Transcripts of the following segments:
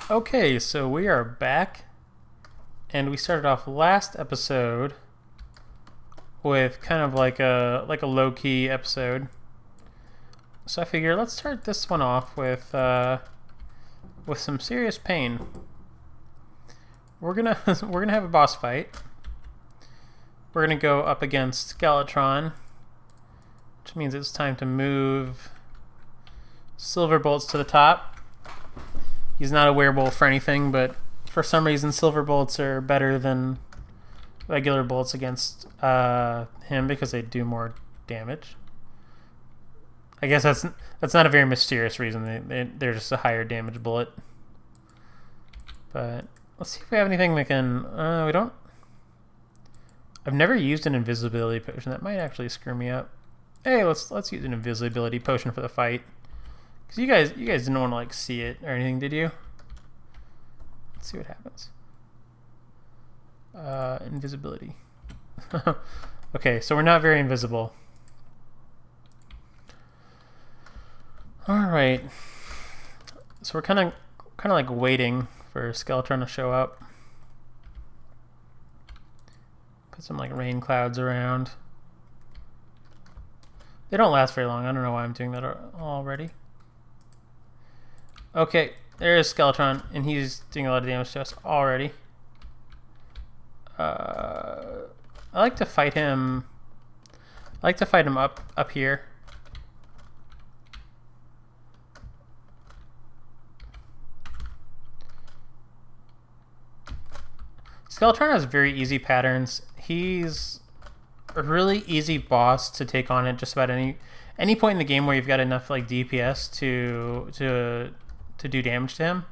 Okay, so we are back, and we started off last episode with kind of like a low-key episode. So I figure let's start this one off with some serious pain. We're gonna we're gonna have a boss fight. We're gonna go up against Skeletron, which means it's time to move Silver Bolts to the top. He's not a werewolf or anything, but for some reason Silver Bolts are better than regular bolts against him because they do more damage. I guess that's not a very mysterious reason. They're just a higher damage bullet. But let's see if we have anything that can... we don't... I've never used an invisibility potion. That might actually screw me up. Hey, let's use an invisibility potion for the fight. Because you guys didn't want to like see it or anything, did you? Let's see what happens. Invisibility. Okay, so we're not very invisible. All right. So we're kind of like waiting for Skeletron to show up. Put some like rain clouds around. They don't last very long. I don't know why I'm doing that already. Okay, there's Skeletron, and he's doing a lot of damage to us already. I like to fight him. I like to fight him up here. Skeletron has very easy patterns. He's a really easy boss to take on at just about any point in the game where you've got enough like DPS to do damage to him,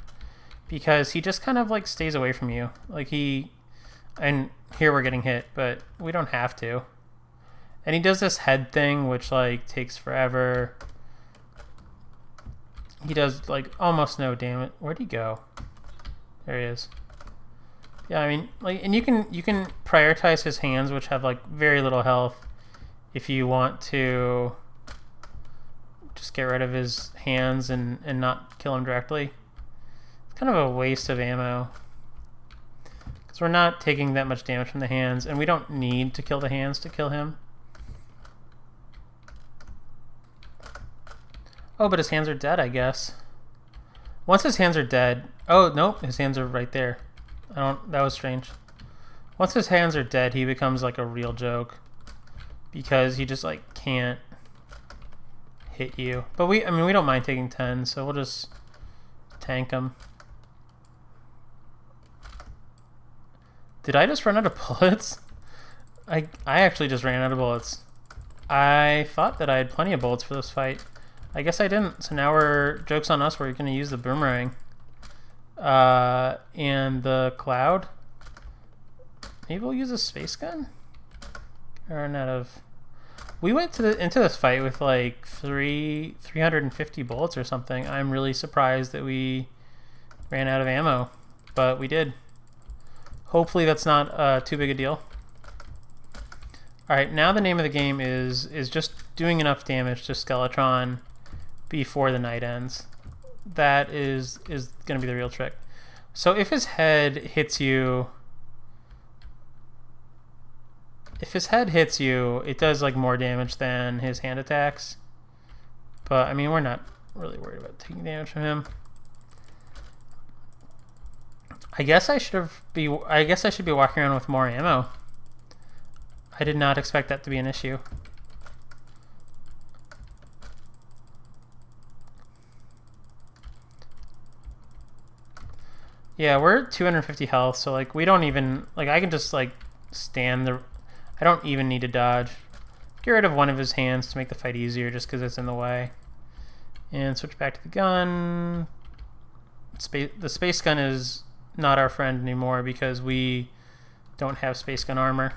because he just kind of like stays away from you. Like and here we're getting hit, but we don't have to. And he does this head thing which like takes forever. He does like almost no damage. Where'd he go? There he is. Yeah, I mean, like, and you can prioritize his hands, which have like very little health, if you want to just get rid of his hands and not kill him directly. It's kind of a waste of ammo, because we're not taking that much damage from the hands, and we don't need to kill the hands to kill him. Oh, but his hands are dead, I guess. Once his hands are dead... Oh, nope, his hands are right there. That was strange. Once his hands are dead, he becomes like a real joke, because he just like can't hit you. But we don't mind taking 10, so we'll just tank him. Did I just run out of bullets? I actually just ran out of bullets. I thought that I had plenty of bullets for this fight. I guess I didn't. So now joke's on us. We're going to use the boomerang. And the cloud. Maybe we'll use a space gun? Run out of... We went into this fight with like 350 bullets or something. I'm really surprised that we ran out of ammo, but we did. Hopefully that's not too big a deal. Alright, now the name of the game is just doing enough damage to Skeletron before the night ends. That is going to be the real trick. So if his head hits you... If his head hits you, it does like more damage than his hand attacks. But I mean, we're not really worried about taking damage from him. I guess I should be walking around with more ammo. I did not expect that to be an issue. Yeah, we're at 250 health, so like we don't even like I can just like stand the... I don't even need to dodge. Get rid of one of his hands to make the fight easier, just because it's in the way. And switch back to the gun. The space gun is not our friend anymore because we don't have space gun armor.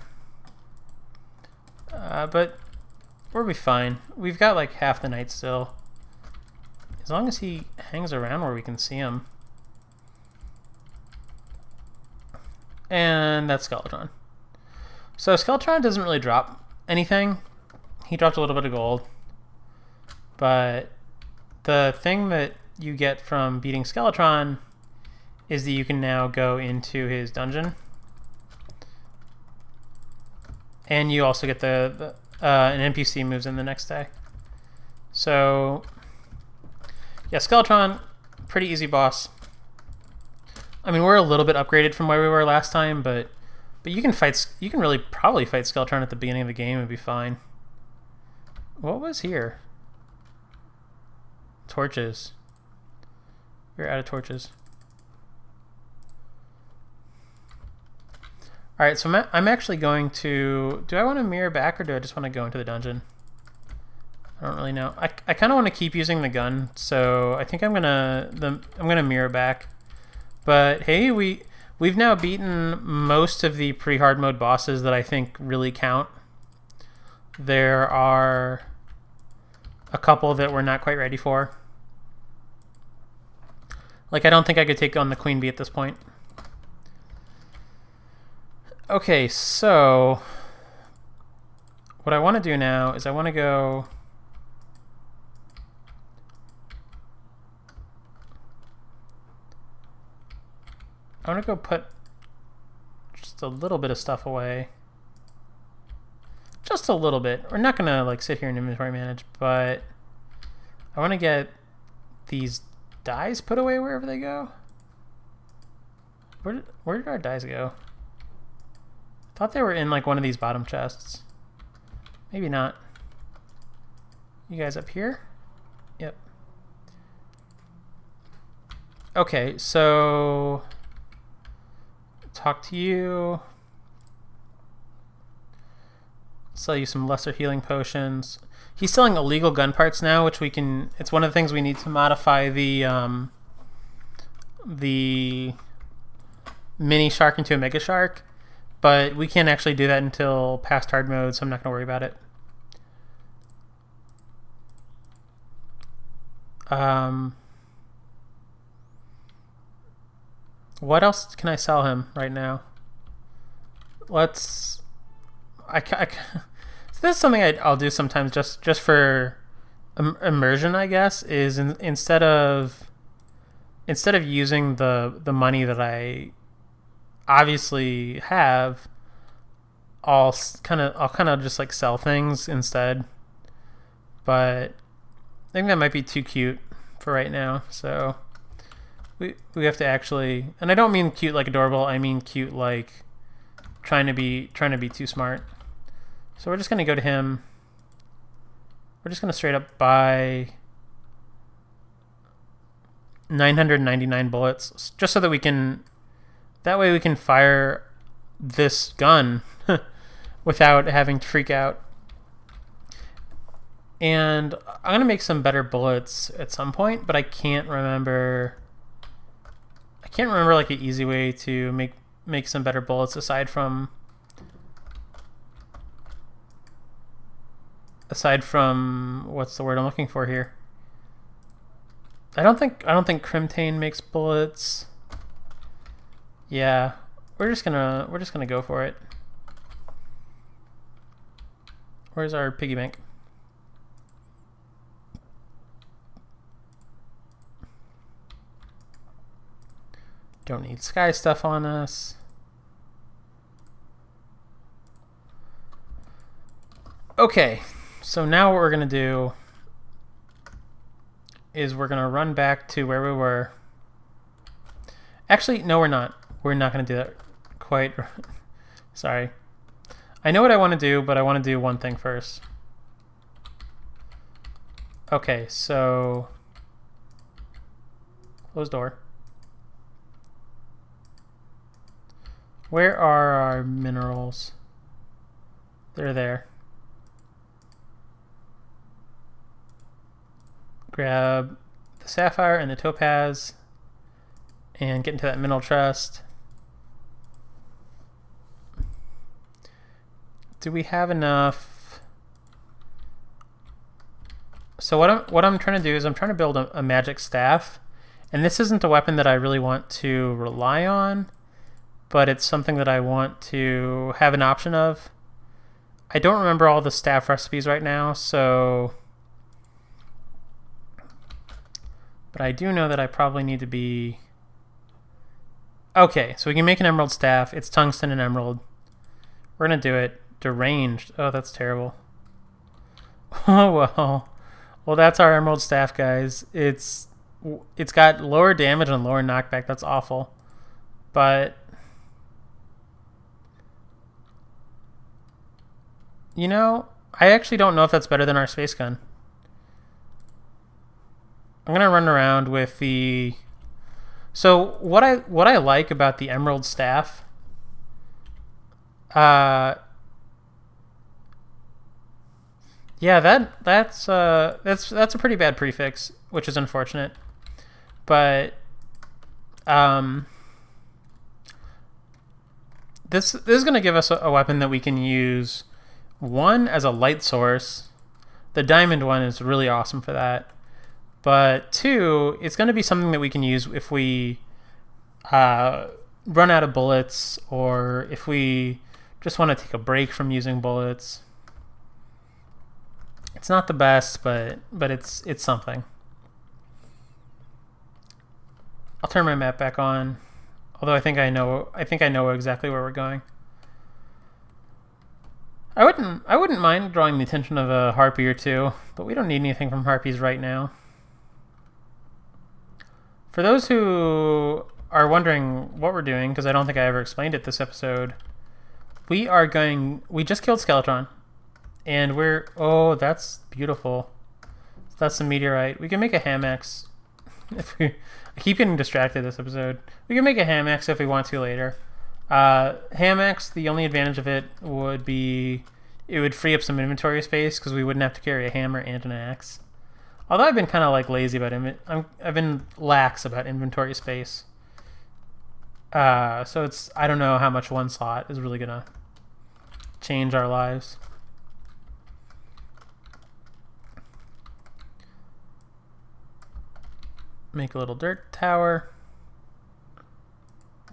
But we'll be fine. We've got like half the night still. As long as he hangs around where we can see him. And that's Skeletron. So Skeletron doesn't really drop anything. He dropped a little bit of gold. But the thing that you get from beating Skeletron is that you can now go into his dungeon. And you also get an NPC moves in the next day. So, yeah, Skeletron, pretty easy boss. I mean, we're a little bit upgraded from where we were last time, but you can really probably fight Skeletron at the beginning of the game and be fine. What was here? Torches. We're out of torches. Alright, so I'm actually going to... Do I want to mirror back or do I just want to go into the dungeon? I don't really know. I kind of want to keep using the gun, so I think I'm gonna mirror back. But hey, we've now beaten most of the pre-hard mode bosses that I think really count. There are a couple that we're not quite ready for. Like, I don't think I could take on the Queen Bee at this point. Okay, so what I want to do now is I want to go... I want to go put just a little bit of stuff away. Just a little bit. We're not going to like sit here and inventory manage, but I want to get these dies put away wherever they go. Where did our dies go? I thought they were in like one of these bottom chests. Maybe not. You guys up here? Yep. Okay, so talk to you. Sell you some lesser healing potions. He's selling illegal gun parts now, which we can... It's one of the things we need to modify the mini shark into a mega shark. But we can't actually do that until past hard mode, so I'm not going to worry about it. What else can I sell him right now? Let's... So this is something I'll do sometimes just for immersion, I guess, is instead of using the money that I obviously have, I'll kind of just like sell things instead. But I think that might be too cute for right now, so we have to actually, and I don't mean cute like adorable, I mean cute like trying to be too smart. So we're just gonna go to him. We're just gonna straight up buy 999 bullets, just so that we can, that way we can fire this gun without having to freak out. And I'm gonna make some better bullets at some point, but I can't remember like an easy way to make some better bullets aside from what's the word I'm looking for here? I don't think Crimtane makes bullets. Yeah, we're just gonna go for it. Where's our piggy bank? Don't need sky stuff on us. Okay, so now what we're gonna do is we're gonna run back to where we were. Actually, no, we're not. We're not gonna do that quite. Sorry. I know what I want to do, but I want to do one thing first. Okay, so close door. Where are our minerals? They're there. Grab the sapphire and the topaz and get into that mineral chest. Do we have enough? So what I'm trying to do is I'm trying to build a magic staff, and this isn't a weapon that I really want to rely on, but it's something that I want to have an option of. I don't remember all the staff recipes right now, so... But I do know that I probably need to be Okay, so we can make an emerald staff. It's tungsten and emerald. We're gonna do it. Deranged. Oh, that's terrible. Oh, well. Well, that's our emerald staff, guys. It's got lower damage and lower knockback. That's awful. But you know, I actually don't know if that's better than our space gun. I'm gonna run around with the. So what I like about the emerald staff, yeah, that's a pretty bad prefix, which is unfortunate. But this is gonna give us a weapon that we can use. One, as a light source. The diamond one is really awesome for that. But two, it's going to be something that we can use if we run out of bullets, or if we just want to take a break from using bullets. It's not the best, but it's something. I'll turn my map back on, although I think I know exactly where we're going. I wouldn't mind drawing the attention of a harpy or two, but we don't need anything from harpies right now. For those who are wondering what we're doing, because I don't think I ever explained it this episode, we just killed Skeletron, and oh, that's beautiful. That's a meteorite. We can make a Hamax. I keep getting distracted this episode. We can make a Hamax if we want to later. Hamax, the only advantage of it would be it would free up some inventory space because we wouldn't have to carry a hammer and an axe. Although I've been kind of like lazy about I've been lax about inventory space. So I don't know how much one slot is really gonna change our lives. Make a little dirt tower.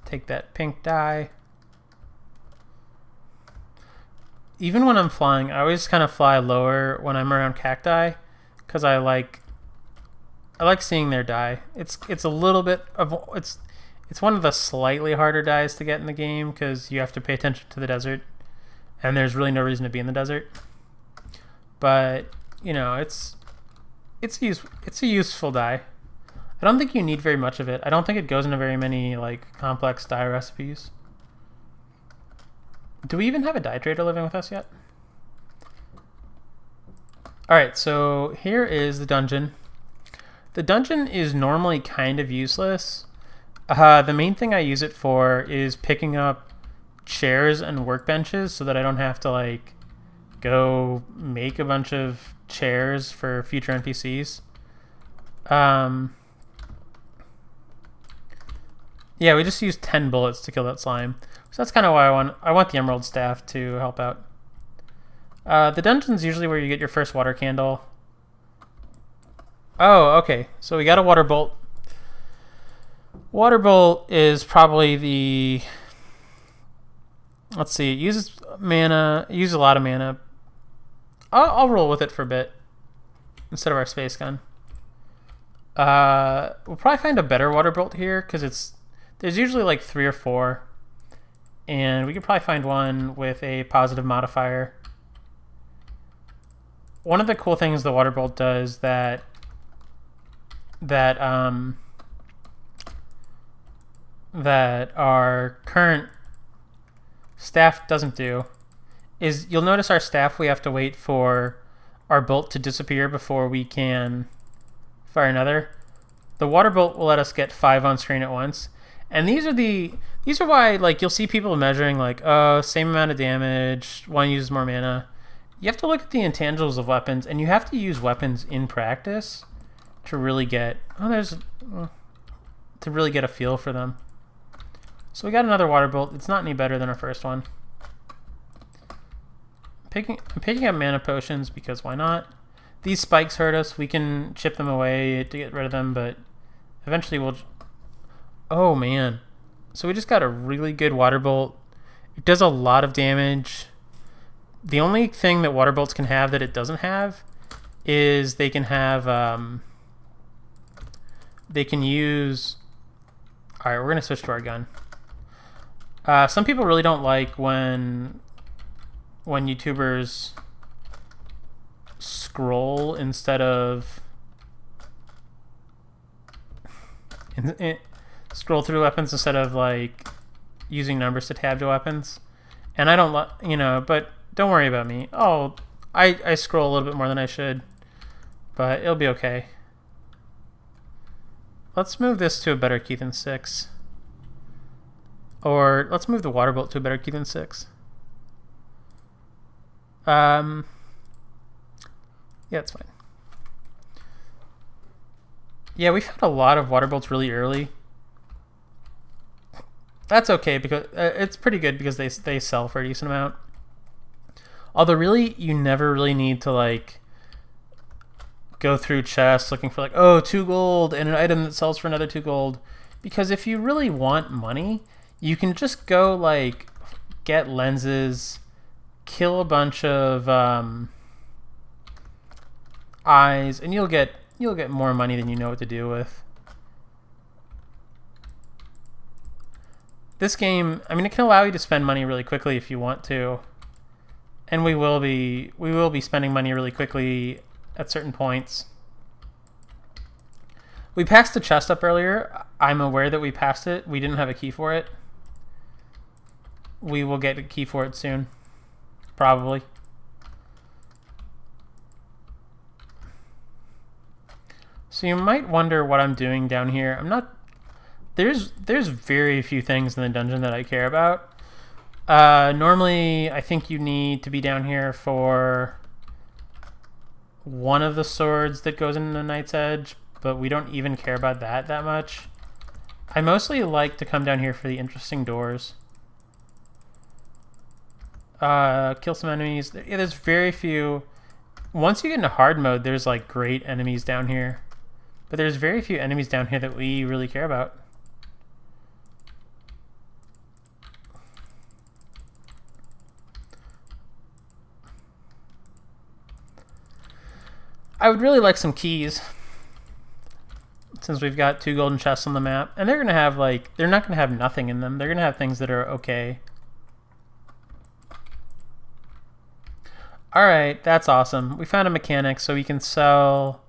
Take that pink dye. Even when I'm flying, I always kind of fly lower when I'm around cacti, because I like seeing their dye. It's a little bit of it's one of the slightly harder dyes to get in the game because you have to pay attention to the desert, and there's really no reason to be in the desert. But you know, it's a useful dye. I don't think you need very much of it. I don't think it goes into very many like complex dye recipes. Do we even have a dye trader living with us yet? Alright, so here is the dungeon. The dungeon is normally kind of useless. The main thing I use it for is picking up chairs and workbenches so that I don't have to like go make a bunch of chairs for future NPCs. Yeah, we just used 10 bullets to kill that slime. So that's kind of why I want the emerald staff to help out. The dungeon's usually where you get your first water candle. Oh, okay. So we got a water bolt. Water bolt is probably the... Let's see. It uses mana. It uses a lot of mana. I'll roll with it for a bit instead of our space gun. We'll probably find a better water bolt here because there's usually like 3 or 4. And we could probably find one with a positive modifier. One of the cool things the water bolt does that our current staff doesn't do is you'll notice our staff, we have to wait for our bolt to disappear before we can fire another. The water bolt will let us get 5 on screen at once. And these are why like you'll see people measuring like, oh, same amount of damage, one uses more mana. You have to look at the intangibles of weapons, and you have to use weapons in practice to really get a feel for them. So we got another water bolt. It's not any better than our first one. I'm picking up mana potions because why not? These spikes hurt us. We can chip them away to get rid of them, but eventually we'll... Oh, man. So we just got a really good water bolt. It does a lot of damage. The only thing that water bolts can have that it doesn't have is they can have... they can use... Alright, we're going to switch to our gun. Some people really don't like when YouTubers scroll instead of scroll through weapons instead of like using numbers to tab to weapons. And I don't but don't worry about me. Oh, I scroll a little bit more than I should, but it'll be okay. Let's move this to a better key than 6. Or let's move the water bolt to a better key than 6. Yeah, it's fine. Yeah, we found a lot of water bolts really early. That's okay because it's pretty good because they sell for a decent amount. Although really, you never really need to like go through chests looking for like, oh, 2 gold and an item that sells for another 2 gold. Because if you really want money, you can just go like get lenses, kill a bunch of eyes, and you'll get more money than you know what to do with. This game, I mean, it can allow you to spend money really quickly if you want to. And we will be spending money really quickly at certain points. We passed the chest up earlier. I'm aware that we passed it. We didn't have a key for it. We will get a key for it soon. Probably. So you might wonder what I'm doing down here. I'm not... There's very few things in the dungeon that I care about. Normally, I think you need to be down here for one of the swords that goes into the Knight's Edge, but we don't even care about that much. I mostly like to come down here for the interesting doors. Kill some enemies. Yeah, there's very few. Once you get into hard mode, there's like great enemies down here. But there's very few enemies down here that we really care about. I would really like some keys, since we've got 2 golden chests on the map. And they're gonna have like, they're not gonna have nothing in them. They're gonna have things that are okay. Alright, that's awesome. We found a mechanic, so we can sell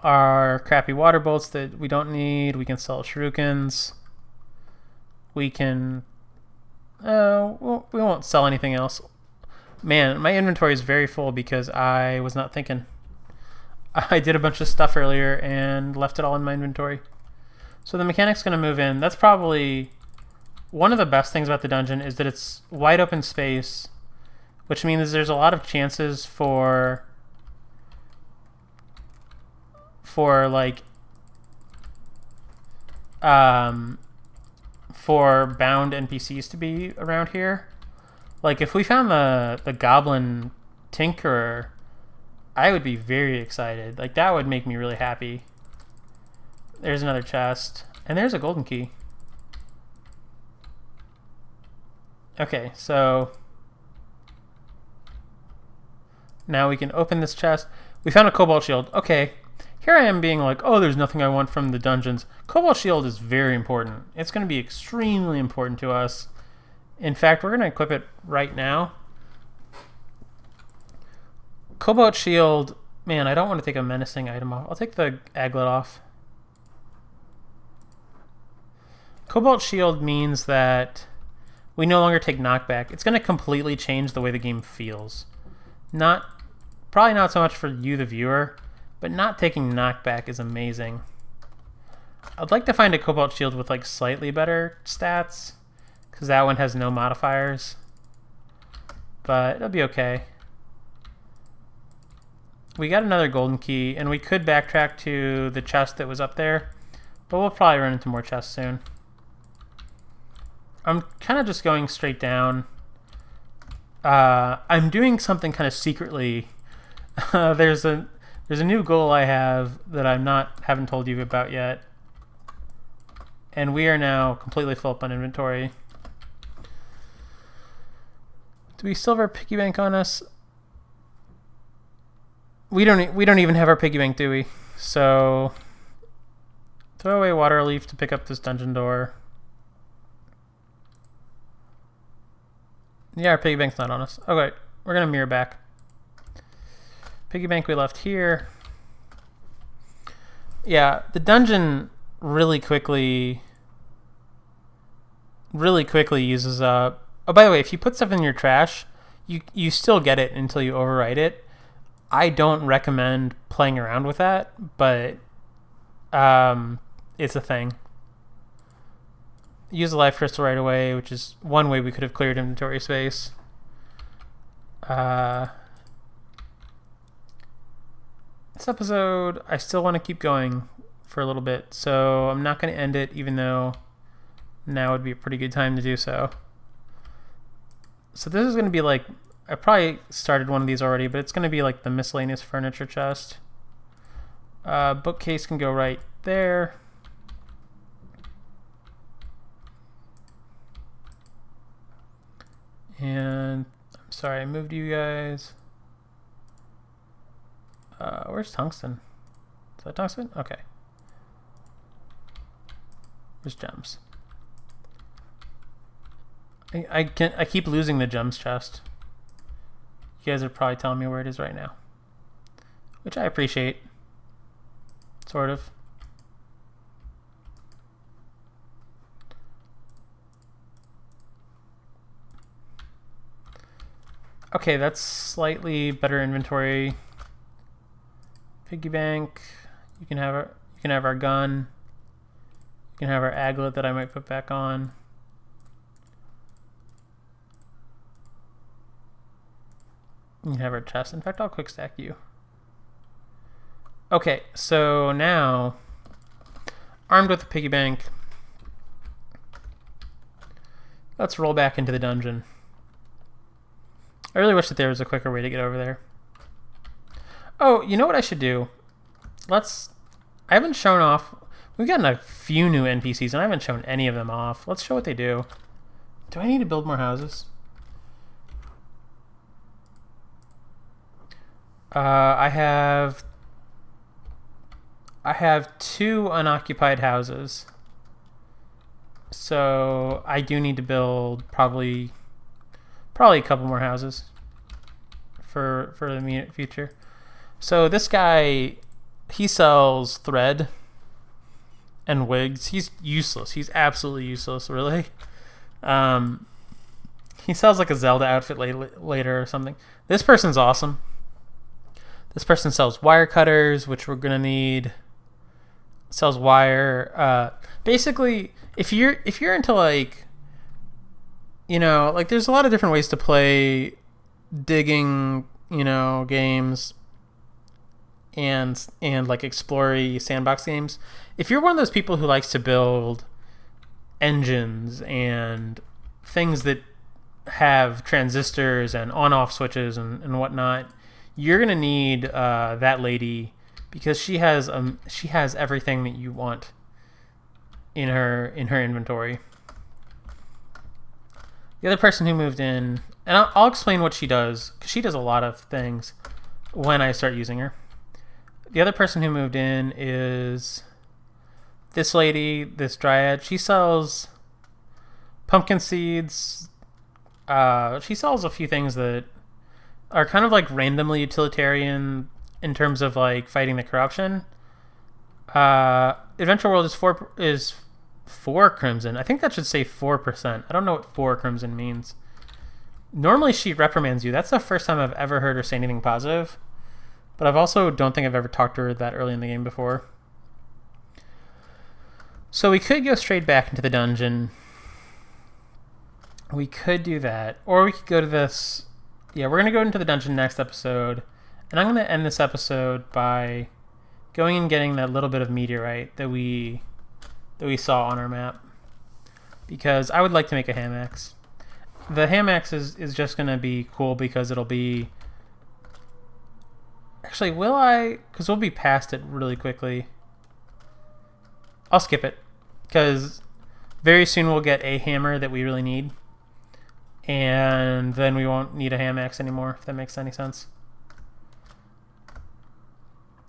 our crappy water bolts that we don't need. We can sell shurikens. We can... well, we won't sell anything else. Man, my inventory is very full because I was not thinking. I did a bunch of stuff earlier and left it all in my inventory. So the mechanic's going to move in. That's probably... One of the best things about the dungeon is that it's wide open space, which means there's a lot of chances for like for bound NPCs to be around here. Like if we found the goblin tinkerer, I would be very excited. Like that would make me really happy. There's another chest, and there's a golden key. Okay, so now we can open this chest. We found a cobalt shield. Okay, here I am being like, oh, there's nothing I want from the dungeons. Cobalt shield is very important. It's going to be extremely important to us. In fact, we're going to equip it right now. Cobalt shield, man, I don't want to take a menacing item off. I'll take the aglet off. Cobalt shield means that we no longer take knockback. It's going to completely change the way the game feels. Probably not so much for you, the viewer, but not taking knockback is amazing. I'd like to find a cobalt shield with like slightly better stats, because that one has no modifiers. But it'll be okay. We got another golden key, and we could backtrack to the chest that was up there, but we'll probably run into more chests soon. I'm kind of just going straight down. I'm doing something kind of secretly. There's a new goal I have that haven't told you about yet, and we are now completely full up on inventory. Do we still have our piggy bank on us? We don't even have our piggy bank, do we? So throw away water leaf to pick up this dungeon door. Yeah, our piggy bank's not on us. Okay, we're gonna mirror back. Piggy bank we left here. Yeah, the dungeon really quickly uses up. Oh, by the way, if you put stuff in your trash, you still get it until you overwrite it. I don't recommend playing around with that, but it's a thing. Use the life crystal right away, which is one way we could have cleared inventory space. This episode, I still want to keep going for a little bit, so I'm not going to end it, even though now would be a pretty good time to do so. So this is going to be like, I probably started one of these already, but it's going to be like the miscellaneous furniture chest. Bookcase can go right there. And I'm sorry, I moved you guys. Where's tungsten? Is that tungsten? Okay. Where's gems? I keep losing the gems chest. You guys are probably telling me where it is right now, which I appreciate. Sort of. Okay, that's slightly better inventory. Piggy bank. You can have our gun. You can have our aglet that I might put back on. You can have our chest. In fact, I'll quick stack you. Okay, so now, armed with the piggy bank, let's roll back into the dungeon. I really wish that there was a quicker way to get over there. Oh, you know what I should do? I haven't shown off, we've gotten a few new NPCs and I haven't shown any of them off. Let's show what they do. Do I need to build more houses? I have 2 unoccupied houses. So I do need to build probably a couple more houses for the immediate future. So this guy, he sells thread and wigs. He's useless. He's absolutely useless, really. He sells like a Zelda outfit later or something. This person's awesome. This person sells wire cutters, which we're gonna need. Sells wire. Basically, if you're into like, like there's a lot of different ways to play digging, games and like explory sandbox games. If you're one of those people who likes to build engines and things that have transistors and on-off switches and whatnot, you're gonna need that lady, because she has everything that you want in her inventory. The other person who moved in, and I'll explain what she does, because she does a lot of things when I start using her. The other person who moved in is this lady, this dryad. She sells pumpkin seeds. She sells a few things that are kind of like randomly utilitarian in terms of like fighting the corruption. Adventure World is 4 crimson. I think that should say 4%. I don't know what 4 crimson means. Normally she reprimands you. That's the first time I've ever heard her say anything positive. But I've also don't think I've ever talked to her that early in the game before. So we could go straight back into the dungeon. We could do that. Or we could go to this. Yeah, we're going to go into the dungeon next episode. And I'm going to end this episode by going and getting that little bit of meteorite that we saw on our map. Because I would like to make a ham axe. The ham axe is just going to be cool because it'll be... Actually, will I? Because we'll be past it really quickly. I'll skip it. Because very soon we'll get a hammer that we really need. And then we won't need a ham axe anymore, if that makes any sense.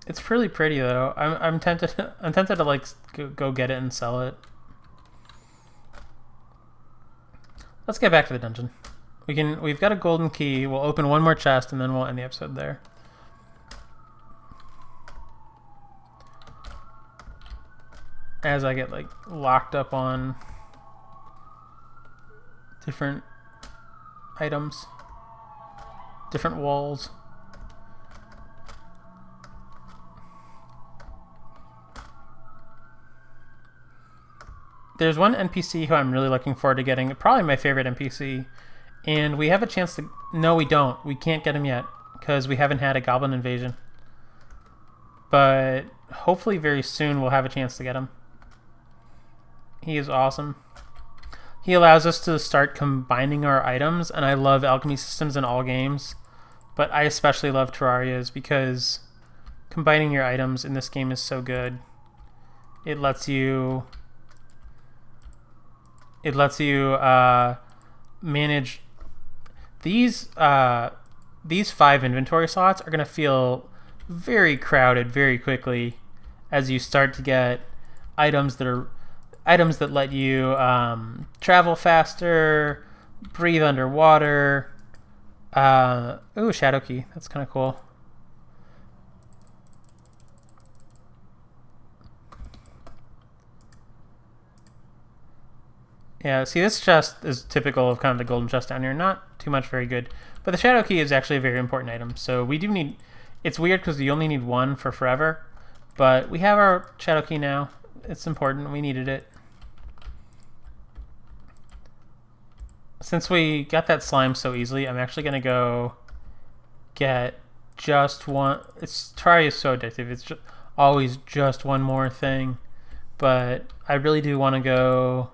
It's really pretty though. I'm tempted to like go get it and sell it. Let's get back to the dungeon. We've got a golden key. We'll open one more chest and then we'll end the episode there. As I get like locked up on different items, different walls. There's one NPC who I'm really looking forward to getting, probably my favorite NPC, and we have a chance to... No, we don't. We can't get him yet, because we haven't had a goblin invasion. But hopefully very soon we'll have a chance to get him. He is awesome. He allows us to start combining our items, and I love alchemy systems in all games, but I especially love Terraria's because combining your items in this game is so good. It lets you manage these 5 inventory slots are going to feel very crowded very quickly as you start to get items that let you travel faster, breathe underwater. Ooh, shadow key. That's kind of cool. Yeah, see, this chest is typical of kind of the golden chest down here. Not too much very good. But the shadow key is actually a very important item. So we do need... It's weird because you only need 1 for forever. But we have our shadow key now. It's important. We needed it. Since we got that slime so easily, I'm actually going to go get just one... Terraria is so addictive. It's just always just one more thing. But I really do want to go...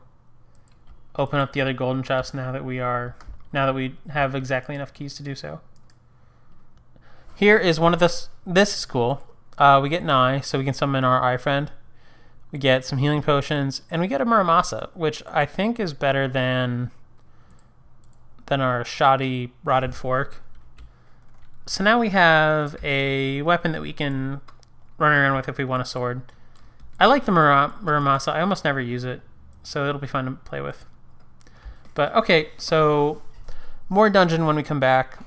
open up the other golden chest now that we have exactly enough keys to do so. Here is one of this is cool. We get an eye, so we can summon our eye friend. We get some healing potions, and we get a Muramasa, which I think is better than our shoddy rotted fork. So now we have a weapon that we can run around with if we want a sword. I like the Muramasa. I almost never use it, so it'll be fun to play with. But okay, so more dungeon when we come back.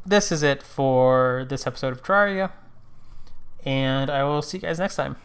This is it for this episode of Terraria, and I will see you guys next time.